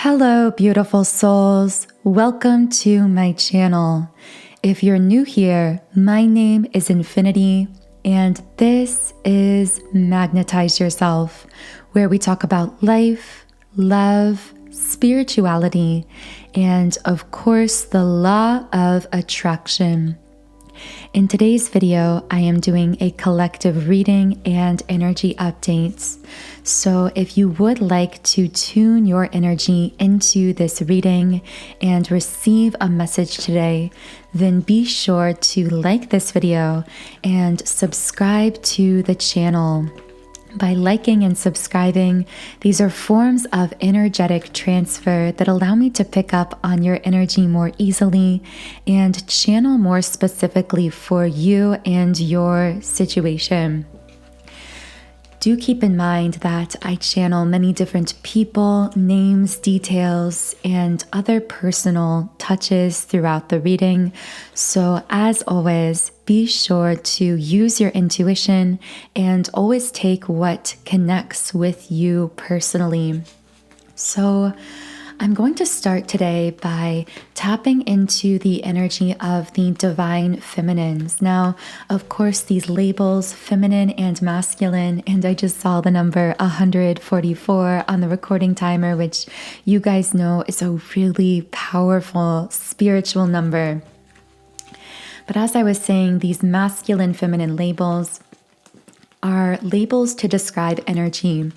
Hello, beautiful souls. Welcome to my channel. If you're new here, my name is Infinity, and this is Magnetize Yourself, where we talk about life, love, spirituality, and of course, the law of attraction. In today's video, I am doing a collective reading and energy updates. So if you would like to tune your energy into this reading and receive a message today, then be sure to like this video and subscribe to the channel. By liking and subscribing, these are forms of energetic transfer that allow me to pick up on your energy more easily and channel more specifically for you and your situation. Do keep in mind that I channel many different people, names, details, and other personal touches throughout the reading. So as always, be sure to use your intuition and always take what connects with you personally. So I'm going to start today by tapping into the energy of the divine feminines. Now, of course, these labels, feminine and masculine, and I just saw the number 144 on the recording timer, which you guys know is a really powerful spiritual number. But as I was saying, these masculine, feminine labels are labels to describe energy.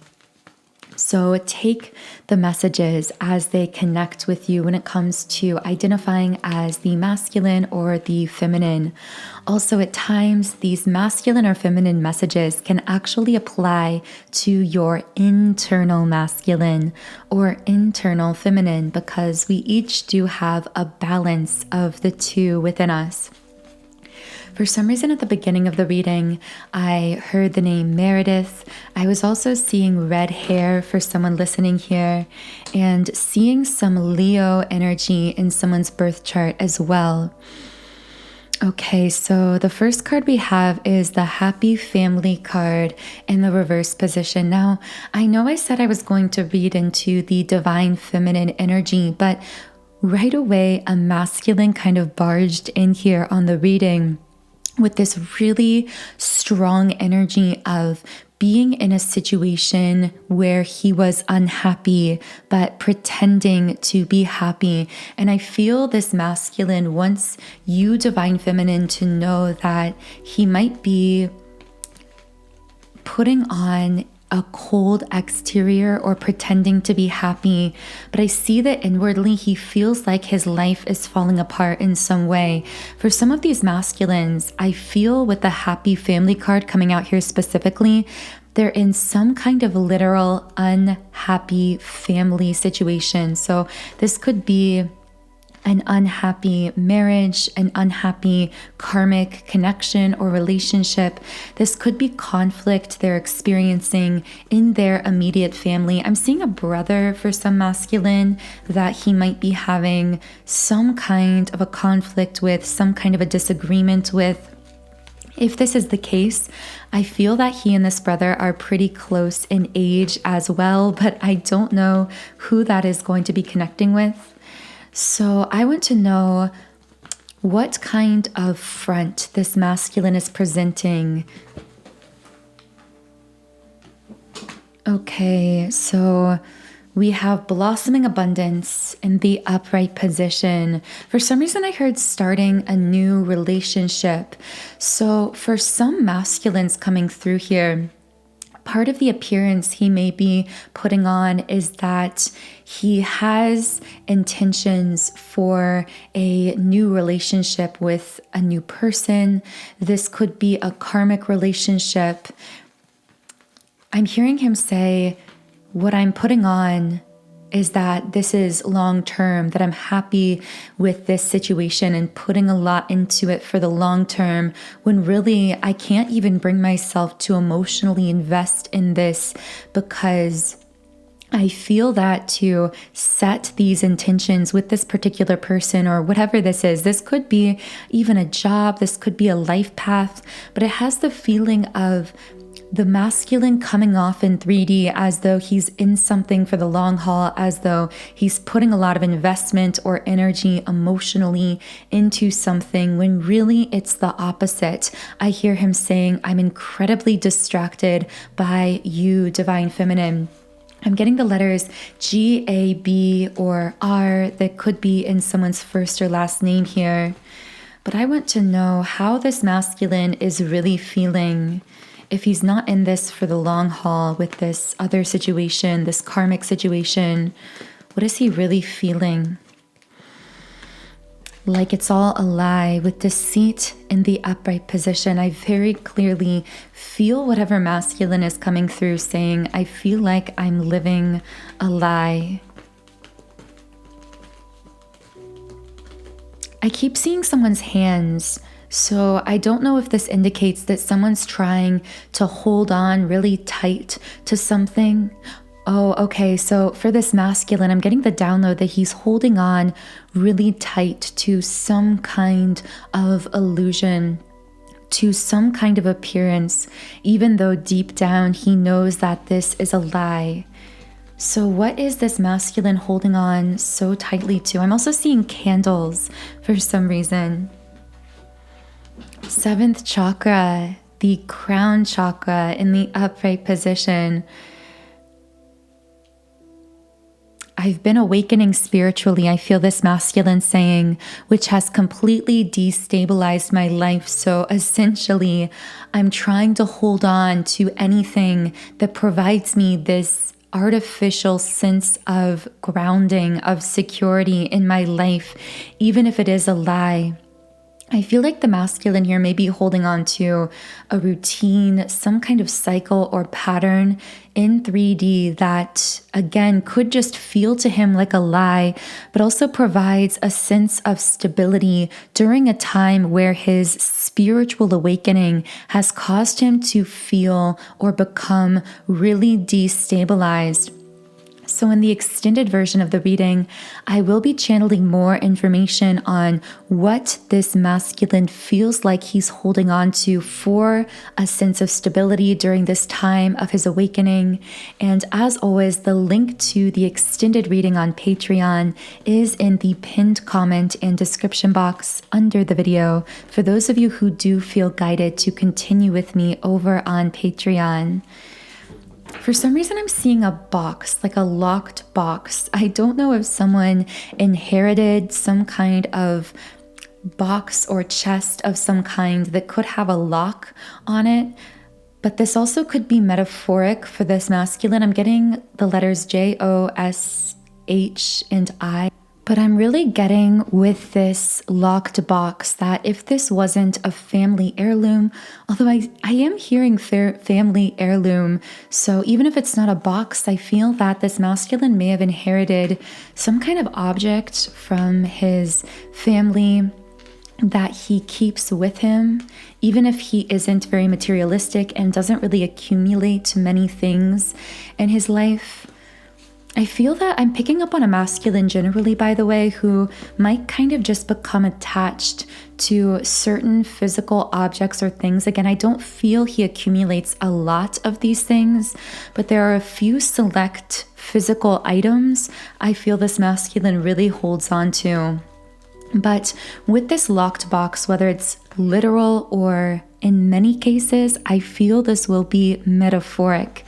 So take the messages as they connect with you when it comes to identifying as the masculine or the feminine. Also, at times, these masculine or feminine messages can actually apply to your internal masculine or internal feminine because we each do have a balance of the two within us. For some reason at the beginning of the reading, I heard the name Meredith. I was also seeing red hair for someone listening here and seeing some Leo energy in someone's birth chart as well. Okay, so the first card we have is the Happy Family card in the reverse position. Now, I know I said I was going to read into the divine feminine energy, but right away, a masculine kind of barged in here on the reading with this really strong energy of being in a situation where he was unhappy, but pretending to be happy. And I feel this masculine wants you, divine feminine, to know that he might be putting on a cold exterior or pretending to be happy, but I see that inwardly he feels like his life is falling apart in some way. For some of these masculines, I feel with the Happy Family card coming out here specifically, they're in some kind of literal unhappy family situation. So this could be an unhappy marriage, an unhappy karmic connection or relationship. This could be conflict they're experiencing in their immediate family. I'm seeing a brother for some masculine that he might be having some kind of a conflict with, some kind of a disagreement with. If this is the case, I feel that he and this brother are pretty close in age as well, but I don't know who that is going to be connecting with. So I want to know what kind of front this masculine is presenting. Okay, so we have blossoming abundance in the upright position. For some reason, I heard starting a new relationship. So for some masculines coming through here, part of the appearance he may be putting on is that he has intentions for a new relationship with a new person. This could be a karmic relationship. I'm hearing him say, what I'm putting on is that this is long term, that I'm happy with this situation and putting a lot into it for the long term, when really I can't even bring myself to emotionally invest in this because I feel that to set these intentions with this particular person or whatever this could be even a job, this could be a life path, but it has the feeling of the masculine coming off in 3D as though he's in something for the long haul, as though he's putting a lot of investment or energy emotionally into something, when really it's the opposite. I hear him saying, I'm incredibly distracted by you, Divine Feminine. I'm getting the letters G, A, B, or R that could be in someone's first or last name here. But I want to know how this masculine is really feeling. If he's not in this for the long haul with this other situation, this karmic situation, what is he really feeling? Like it's all a lie, with deceit in the upright position. I very clearly feel whatever masculine is coming through saying, I feel like I'm living a lie. I keep seeing someone's hands. So I don't know if this indicates that someone's trying to hold on really tight to something. Oh, okay. So for this masculine, I'm getting the download that he's holding on really tight to some kind of illusion, to some kind of appearance, even though deep down he knows that this is a lie. So what is this masculine holding on so tightly to? I'm also seeing candles for some reason. 7th chakra, the crown chakra in the upright position. I've been awakening spiritually, I feel this masculine saying, which has completely destabilized my life. So essentially, I'm trying to hold on to anything that provides me this artificial sense of grounding, of security in my life, even if it is a lie. I feel like the masculine here may be holding on to a routine, some kind of cycle or pattern in 3D that, again, could just feel to him like a lie, but also provides a sense of stability during a time where his spiritual awakening has caused him to feel or become really destabilized. So in the extended version of the reading, I will be channeling more information on what this masculine feels like he's holding on to for a sense of stability during this time of his awakening. And as always, the link to the extended reading on Patreon is in the pinned comment and description box under the video for those of you who do feel guided to continue with me over on Patreon. For some reason, I'm seeing a box, like a locked box. I don't know if someone inherited some kind of box or chest of some kind that could have a lock on it, but this also could be metaphoric for this masculine. I'm getting the letters J, O, S, H, and I. But I'm really getting with this locked box that if this wasn't a family heirloom, although I am hearing family heirloom, so even if it's not a box, I feel that this masculine may have inherited some kind of object from his family that he keeps with him, even if he isn't very materialistic and doesn't really accumulate many things in his life. I feel that I'm picking up on a masculine generally, by the way, who might kind of just become attached to certain physical objects or things. Again, I don't feel he accumulates a lot of these things, but there are a few select physical items I feel this masculine really holds on to. But with this locked box, whether it's literal or in many cases, I feel this will be metaphoric.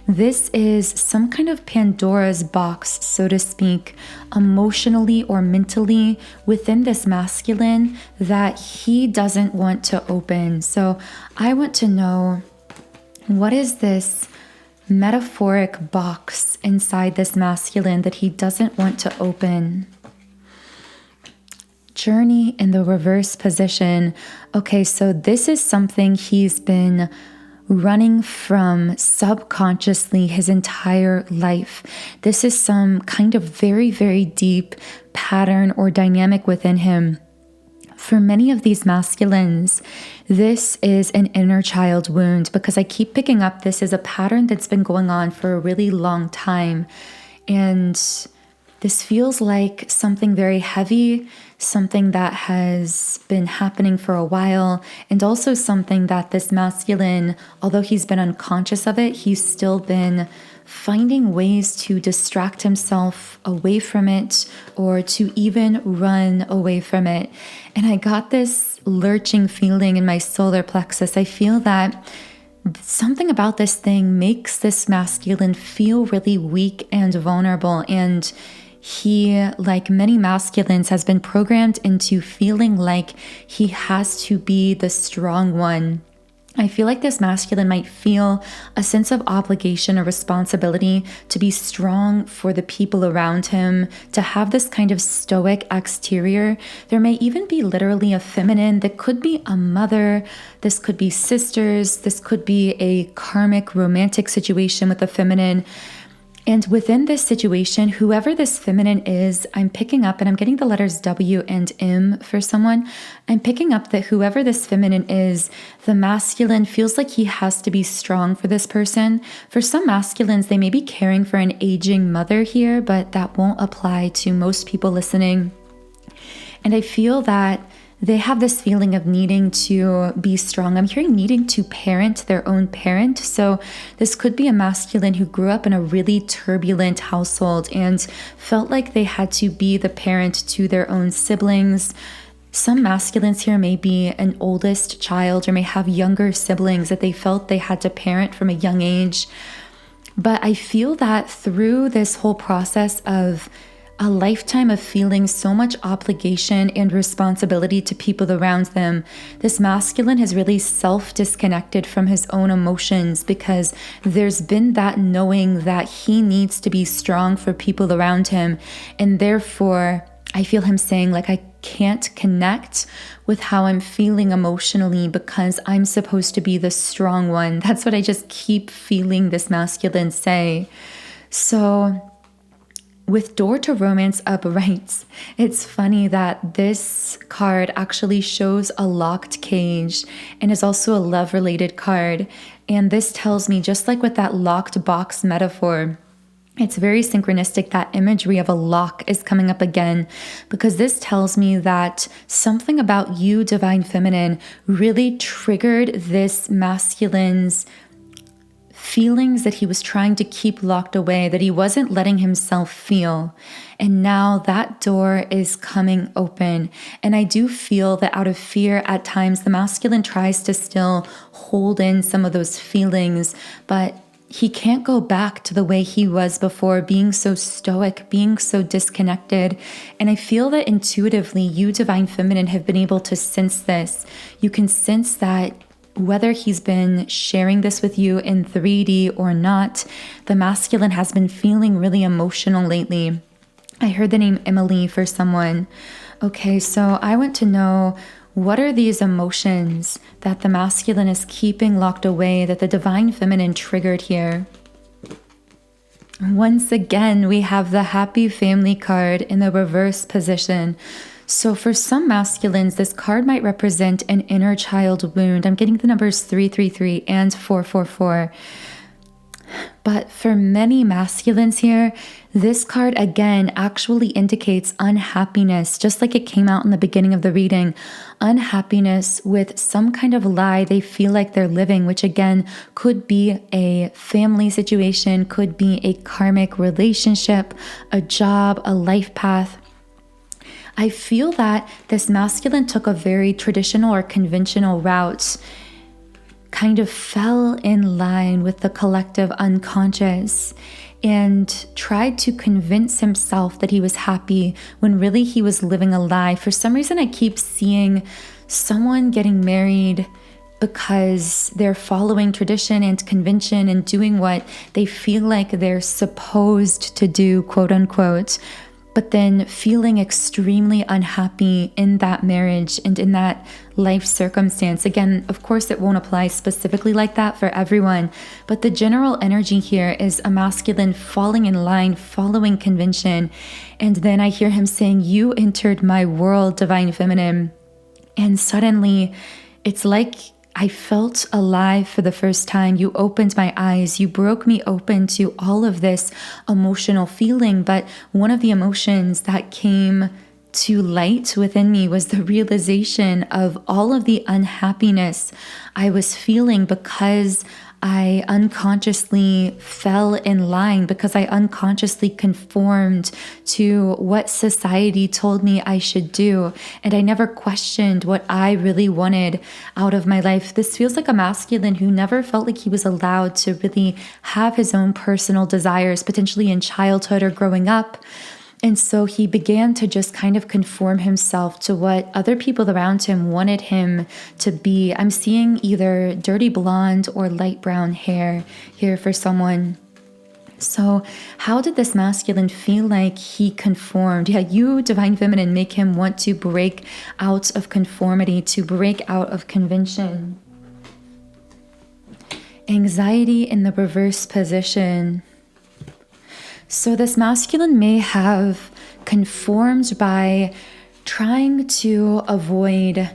This is some kind of Pandora's box, so to speak, emotionally or mentally within this masculine that he doesn't want to open. So I want to know, what is this metaphoric box inside this masculine that he doesn't want to open? Journey in the reverse position. Okay, so this is something he's been running from subconsciously his entire life. This is some kind of very, very deep pattern or dynamic within him. For many of these masculines, this is an inner child wound, because I keep picking up this is a pattern that's been going on for a really long time. And this feels like something very heavy, something that has been happening for a while, and also something that this masculine, although he's been unconscious of it, he's still been finding ways to distract himself away from it or to even run away from it. And I got this lurching feeling in my solar plexus. I feel that something about this thing makes this masculine feel really weak and vulnerable. And he, like many masculines, has been programmed into feeling like he has to be the strong one. I feel like this masculine might feel a sense of obligation or responsibility to be strong for the people around him, to have this kind of stoic exterior. There may even be literally a feminine that could be a mother. This could be sisters. This could be a karmic romantic situation with a feminine. And within this situation, whoever this feminine is, I'm picking up, and I'm getting the letters W and M for someone. I'm picking up that whoever this feminine is, the masculine feels like he has to be strong for this person. For some masculines, they may be caring for an aging mother here, but that won't apply to most people listening. And I feel that they have this feeling of needing to be strong. I'm hearing needing to parent their own parent. So this could be a masculine who grew up in a really turbulent household and felt like they had to be the parent to their own siblings. Some masculines here may be an oldest child or may have younger siblings that they felt they had to parent from a young age. But I feel that through this whole process of a lifetime of feeling so much obligation and responsibility to people around them, this masculine has really self-disconnected from his own emotions because there's been that knowing that he needs to be strong for people around him. And therefore, I feel him saying, like, I can't connect with how I'm feeling emotionally because I'm supposed to be the strong one. That's what I just keep feeling this masculine say. So with Door to Romance upright, it's funny that this card actually shows a locked cage and is also a love-related card. And this tells me, just like with that locked box metaphor, it's very synchronistic that imagery of a lock is coming up again, because this tells me that something about you, Divine Feminine, really triggered this masculine's feelings that he was trying to keep locked away, that he wasn't letting himself feel. And now that door is coming open. And I do feel that out of fear, at times, the masculine tries to still hold in some of those feelings, but he can't go back to the way he was before, being so stoic, being so disconnected. And I feel that intuitively, you, Divine Feminine, have been able to sense this. You can sense that whether he's been sharing this with you in 3D or not, the masculine has been feeling really emotional lately. I heard the name Emily for someone. Okay, so I want to know, what are these emotions that the masculine is keeping locked away, that the Divine Feminine triggered here? Once again, we have the Happy Family card in the reverse position. So for some masculines, this card might represent an inner child wound. I'm getting the numbers 333 and 444. But for many masculines here, this card again actually indicates unhappiness, just like it came out in the beginning of the reading. Unhappiness with some kind of lie they feel like they're living, which again could be a family situation, could be a karmic relationship, a job, a life path. I feel that this masculine took a very traditional or conventional route, kind of fell in line with the collective unconscious and tried to convince himself that he was happy when really he was living a lie. For some reason, I keep seeing someone getting married because they're following tradition and convention and doing what they feel like they're supposed to do, quote unquote, but then feeling extremely unhappy in that marriage and in that life circumstance. Again, of course, it won't apply specifically like that for everyone, but the general energy here is a masculine falling in line, following convention. And then I hear him saying, "You entered my world, Divine Feminine." And suddenly it's like I felt alive for the first time. You opened my eyes. You broke me open to all of this emotional feeling. But one of the emotions that came to light within me was the realization of all of the unhappiness I was feeling because I unconsciously fell in line, because I unconsciously conformed to what society told me I should do. And I never questioned what I really wanted out of my life. This feels like a masculine who never felt like he was allowed to really have his own personal desires, potentially in childhood or growing up. And so he began to just kind of conform himself to what other people around him wanted him to be. I'm seeing either dirty blonde or light brown hair here for someone. So how did this masculine feel like he conformed? Yeah, you, Divine Feminine, make him want to break out of conformity, to break out of convention. Anxiety in the reverse position. So this masculine may have conformed by trying to avoid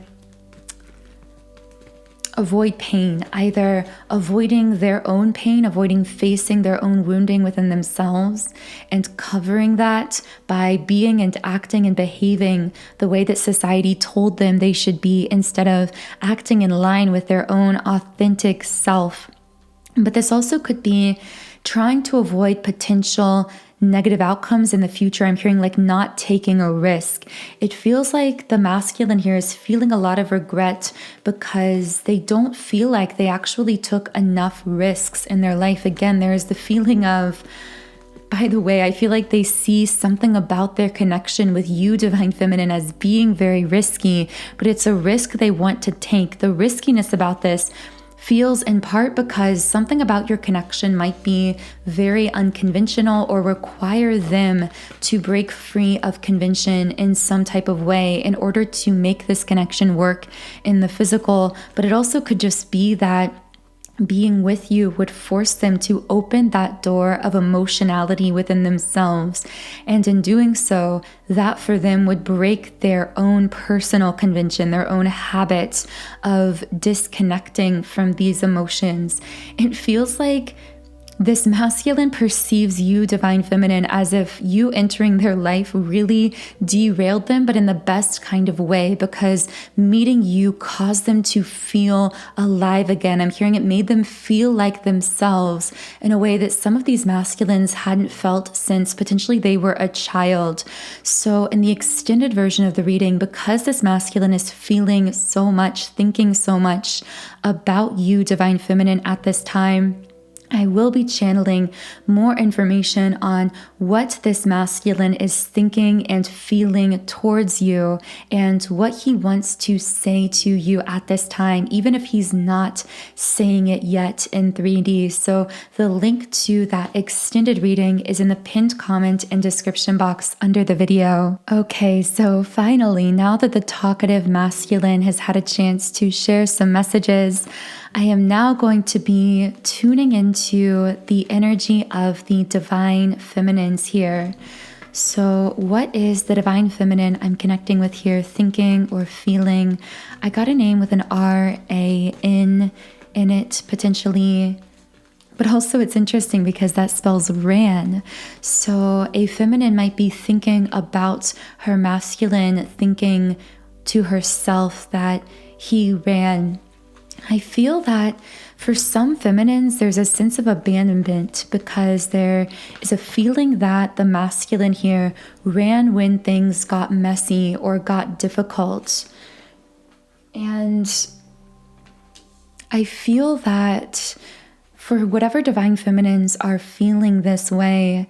pain, either avoiding their own pain, avoiding facing their own wounding within themselves, and covering that by being and acting and behaving the way that society told them they should be, instead of acting in line with their own authentic self. But this also could be trying to avoid potential negative outcomes in the future. I'm hearing like not taking a risk. It feels like the masculine here is feeling a lot of regret because they don't feel like they actually took enough risks in their life. Again, there is the feeling of, by the way, I feel like they see something about their connection with you, Divine Feminine, as being very risky, but it's a risk they want to take. The riskiness about this feels in part because something about your connection might be very unconventional or require them to break free of convention in some type of way in order to make this connection work in the physical. But it also could just be that being with you would force them to open that door of emotionality within themselves. And in doing so, that for them would break their own personal convention, their own habits of disconnecting from these emotions. It feels like this masculine perceives you, Divine Feminine, as if you entering their life really derailed them, but in the best kind of way, because meeting you caused them to feel alive again. I'm hearing it made them feel like themselves in a way that some of these masculines hadn't felt since potentially they were a child. So in the extended version of the reading, because this masculine is feeling so much, thinking so much about you, Divine Feminine, at this time, I will be channeling more information on what this masculine is thinking and feeling towards you and what he wants to say to you at this time, even if he's not saying it yet in 3D. So the link to that extended reading is in the pinned comment and description box under the video. Okay, so finally, now that the talkative masculine has had a chance to share some messages, I am now going to be tuning into the energy of the Divine Feminines here. So what is the Divine Feminine I'm connecting with here, thinking or feeling? I got a name with an R-A-N in it, potentially. But also it's interesting because that spells ran. So a feminine might be thinking about her masculine, thinking to herself that he ran. I feel that for some feminines, there's a sense of abandonment because there is a feeling that the masculine here ran when things got messy or got difficult. And I feel that for whatever Divine Feminines are feeling this way,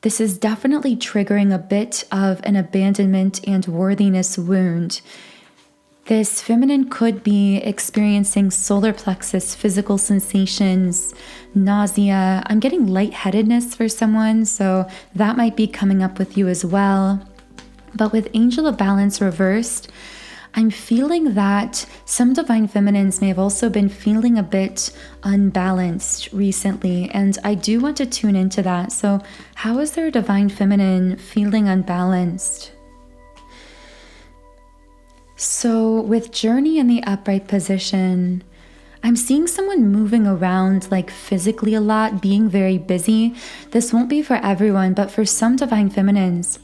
this is definitely triggering a bit of an abandonment and worthiness wound. This feminine could be experiencing solar plexus, physical sensations, nausea. I'm getting lightheadedness for someone, so that might be coming up with you as well. But with Angel of Balance reversed, I'm feeling that some Divine Feminines may have also been feeling a bit unbalanced recently, and I do want to tune into that. So how is their Divine Feminine feeling unbalanced? So with Journey in the upright position, I'm seeing someone moving around like physically a lot, being very busy. This won't be for everyone, but for some divine feminines,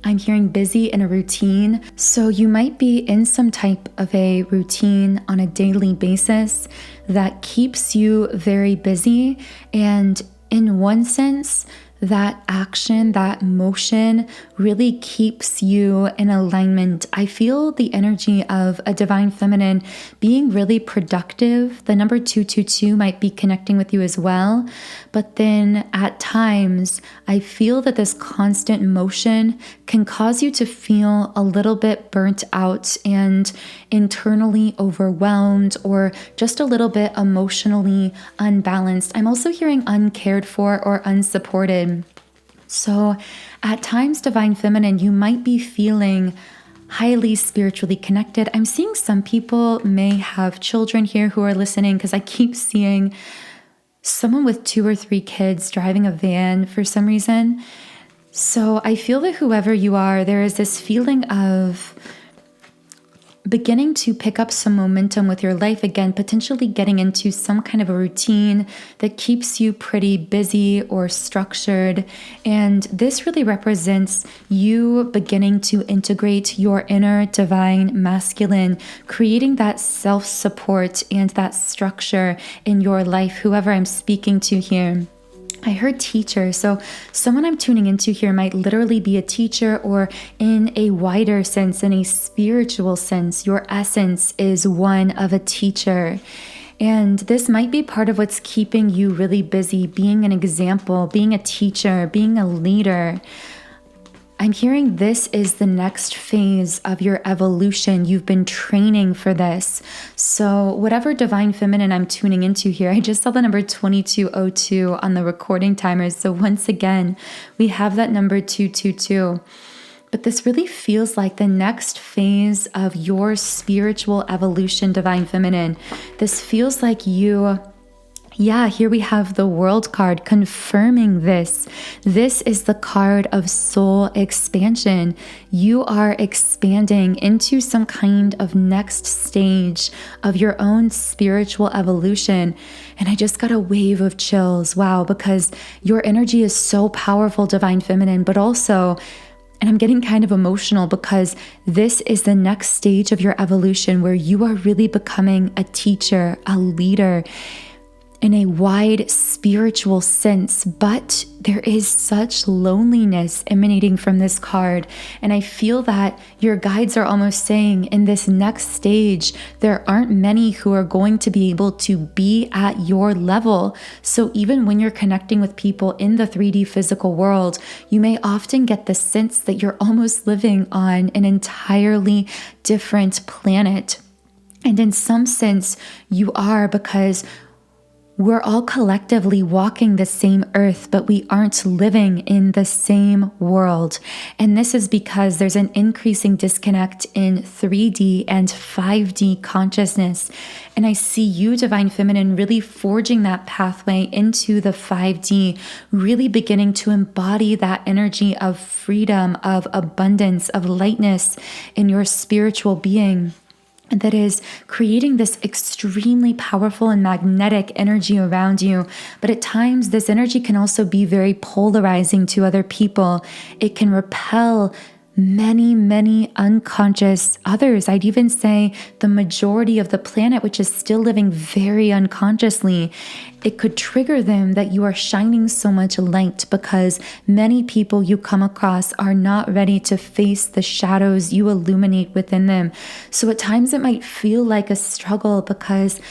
I'm hearing busy in a routine. So you might be in some type of a routine on a daily basis that keeps you very busy. And in one sense, that action, that motion really keeps you in alignment. I feel the energy of a divine feminine being really productive. The number 222 might be connecting with you as well. But then at times, I feel that this constant motion can cause you to feel a little bit burnt out and internally overwhelmed, or just a little bit emotionally unbalanced. I'm also hearing uncared for or unsupported. So at times, divine feminine, you might be feeling highly spiritually connected. I'm seeing some people may have children here who are listening, because I keep seeing someone with 2 or 3 kids driving a van for some reason. So I feel that whoever you are, there is this feeling of beginning to pick up some momentum with your life again, potentially getting into some kind of a routine that keeps you pretty busy or structured. And this really represents you beginning to integrate your inner divine masculine, creating that self-support and that structure in your life, whoever I'm speaking to here. I heard teacher, so someone I'm tuning into here might literally be a teacher, or in a wider sense, in a spiritual sense, your essence is one of a teacher. And this might be part of what's keeping you really busy, being an example, being a teacher, being a leader. I'm hearing this is the next phase of your evolution. You've been training for this. So whatever divine feminine I'm tuning into here, I just saw the number 2202 on the recording timers. So once again, we have that number 222. But this really feels like the next phase of your spiritual evolution, divine feminine. This feels like you... Yeah, here we have the World card confirming this. This is the card of soul expansion. You are expanding into some kind of next stage of your own spiritual evolution. And I just got a wave of chills. Wow, because your energy is so powerful, divine feminine, but also... And I'm getting kind of emotional because this is the next stage of your evolution where you are really becoming a teacher, a leader, in a wide spiritual sense, but there is such loneliness emanating from this card. And I feel that your guides are almost saying in this next stage, there aren't many who are going to be able to be at your level. So even when you're connecting with people in the 3D physical world, you may often get the sense that you're almost living on an entirely different planet. And in some sense, you are, because we're all collectively walking the same earth, but we aren't living in the same world. And this is because there's an increasing disconnect in 3D and 5D consciousness. And I see you, divine feminine, really forging that pathway into the 5D, really beginning to embody that energy of freedom, of abundance, of lightness in your spiritual being. That is creating this extremely powerful and magnetic energy around you. But at times, this energy can also be very polarizing to other people. It can repel many unconscious others. I'd even say the majority of the planet, which is still living very unconsciously. It could trigger them that you are shining so much light, because many people you come across are not ready to face the shadows you illuminate within them. So at times it might feel like a struggle, because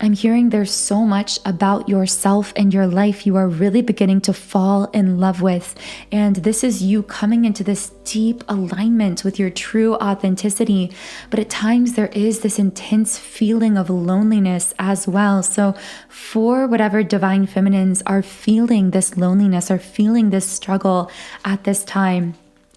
I'm hearing there's so much about yourself and your life you are really beginning to fall in love with. And this is you coming into this deep alignment with your true authenticity. But at times there is this intense feeling of loneliness as well. So for whatever divine feminines are feeling this loneliness or feeling this struggle at this time,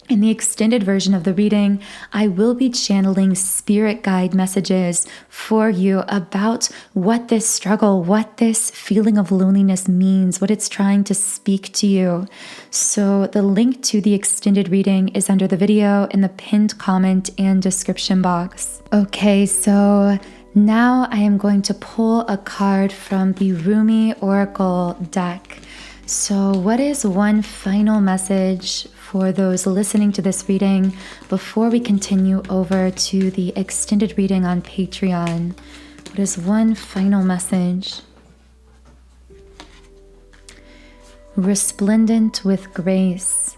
In the extended version of the reading, I will be channeling spirit guide messages for you about what this struggle, what this feeling of loneliness means, what it's trying to speak to you. So the link to the extended reading is under the video in the pinned comment and description box. Okay, so now I am going to pull a card from the Rumi Oracle deck. So what is one final message for those listening to this reading before we continue over to the extended reading on Patreon? What is one final message? Resplendent with grace.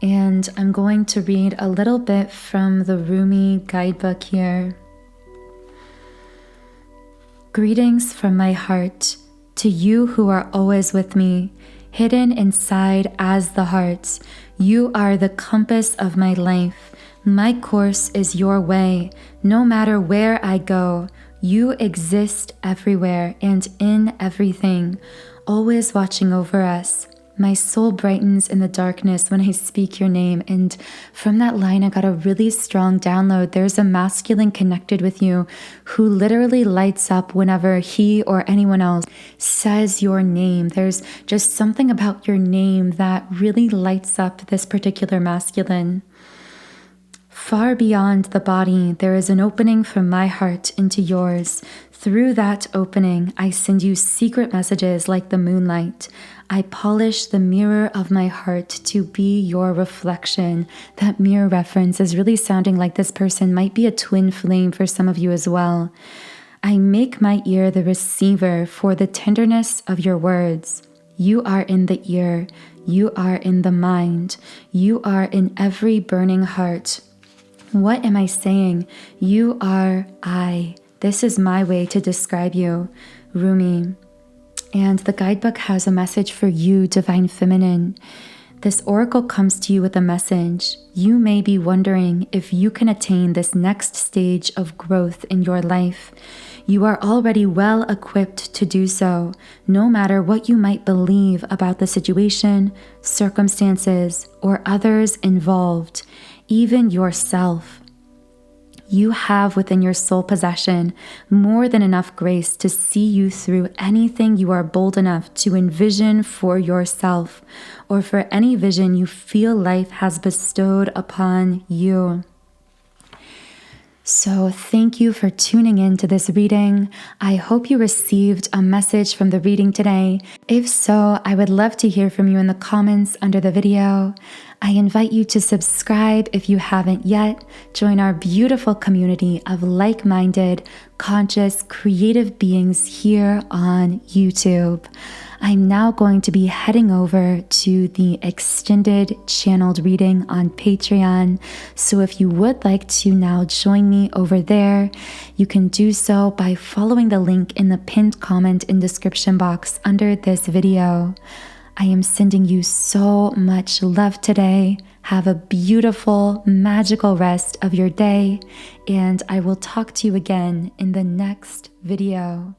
And I'm going to read a little bit from the Rumi guidebook here. Greetings from my heart to you who are always with me, hidden inside as the heart. You are the compass of my life. My course is your way. No matter where I go, you exist everywhere and in everything, always watching over us. My soul brightens in the darkness when I speak your name. And from that line, I got a really strong download. There's a masculine connected with you who literally lights up whenever he or anyone else says your name. There's just something about your name that really lights up this particular masculine. Far beyond the body, there is an opening from my heart into yours. Through that opening, I send you secret messages like the moonlight. I polish the mirror of my heart to be your reflection. That mirror reference is really sounding like this person might be a twin flame for some of you as well. I make my ear the receiver for the tenderness of your words. You are in the ear. You are in the mind. You are in every burning heart. What am I saying? You are I. This is my way to describe you, Rumi. And the guidebook has a message for you, Divine Feminine. This oracle comes to you with a message. You may be wondering if you can attain this next stage of growth in your life. You are already well equipped to do so, no matter what you might believe about the situation, circumstances, or others involved, even yourself. You have within your soul possession more than enough grace to see you through anything you are bold enough to envision for yourself, or for any vision you feel life has bestowed upon you. So thank you for tuning in to this reading. I hope you received a message from the reading today. If so, I would love to hear from you in the comments under the video. I invite you to subscribe if you haven't yet. Join our beautiful community of like-minded, conscious, creative beings here on YouTube. I'm now going to be heading over to the extended channeled reading on Patreon. So if you would like to now join me over there, you can do so by following the link in the pinned comment and description box under this video. I am sending you so much love today. Have a beautiful, magical rest of your day, and I will talk to you again in the next video.